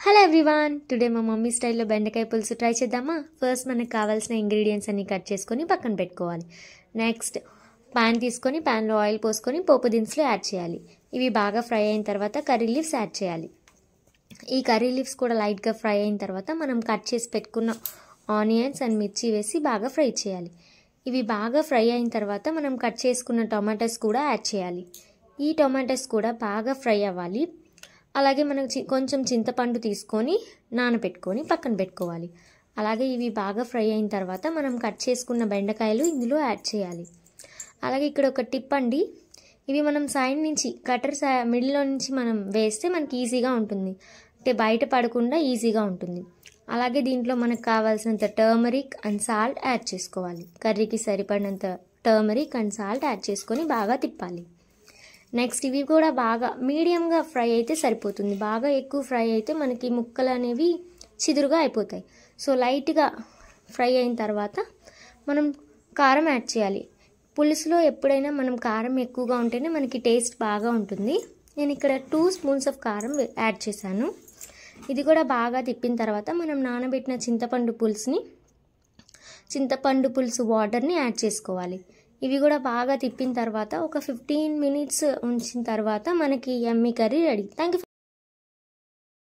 Hello everyone, today మా mummy స్టైల్లో బెండకాయ పులుసు ట్రై చేద్దామా. ఫస్ట్ మనకు కావాల్సిన ఇంగ్రీడియంట్స్ అన్ని కట్ చేసుకొని పక్కన పెట్టుకోవాలి. నెక్స్ట్ పాన్ తీసుకొని పాన్లో ఆయిల్ పోసుకొని పోపు దినుసులు యాడ్ చేయాలి. ఇవి బాగా ఫ్రై అయిన తర్వాత కర్రీ లీవ్స్ యాడ్ చేయాలి. ఈ కర్రీ లీవ్స్ కూడా లైట్గా ఫ్రై అయిన తర్వాత మనం కట్ చేసి పెట్టుకున్న ఆనియన్స్ అండ్ మిర్చి వేసి బాగా ఫ్రై చేయాలి. ఇవి బాగా ఫ్రై అయిన తర్వాత మనం కట్ చేసుకున్న టొమాటోస్ కూడా యాడ్ చేయాలి. ఈ టొమాటోస్ కూడా బాగా ఫ్రై అవ్వాలి. అలాగే మనం కొంచెం చింతపండు తీసుకొని నానబెట్టుకొని పక్కన పెట్టుకోవాలి. అలాగే ఇవి బాగా ఫ్రై అయిన తర్వాత మనం కట్ చేసుకున్న బెండకాయలు ఇందులో యాడ్ చేయాలి. అలాగే ఇక్కడ ఒక టిప్ అండి, ఇవి మనం సైడ్ నుంచి కటర్ మిడిల్లో నుంచి మనం వేస్తే మనకి ఈజీగా ఉంటుంది, అంటే బయట పడకుండా ఈజీగా ఉంటుంది. అలాగే దీంట్లో మనకు కావాల్సినంత టర్మరిక్ అండ్ సాల్ట్ యాడ్ చేసుకోవాలి. కర్రీకి సరిపడినంత టర్మరిక్ అండ్ సాల్ట్ యాడ్ చేసుకొని బాగా తిప్పాలి. నెక్స్ట్ ఇవి కూడా బాగా మీడియంగా ఫ్రై అయితే సరిపోతుంది. బాగా ఎక్కువ ఫ్రై అయితే మనకి ముక్కలు అనేవి చిదురుగా అయిపోతాయి. సో లైట్గా ఫ్రై అయిన తర్వాత మనం కారం యాడ్ చేయాలి. పులుసులో ఎప్పుడైనా మనం కారం ఎక్కువగా ఉంటేనే మనకి టేస్ట్ బాగా ఉంటుంది. నేను ఇక్కడ 2 స్పూన్స్ ఆఫ్ కారం యాడ్ చేశాను. ఇది కూడా బాగా తిప్పిన తర్వాత మనం నానబెట్టిన చింతపండు పులుసు వాటర్ని యాడ్ చేసుకోవాలి. ఇవి కూడా బాగా తిప్పిన తర్వాత ఒక 15 మినిట్స్ ఉంచిన తర్వాత మనకి యమ్మీ కర్రీ రెడీ. Thank you.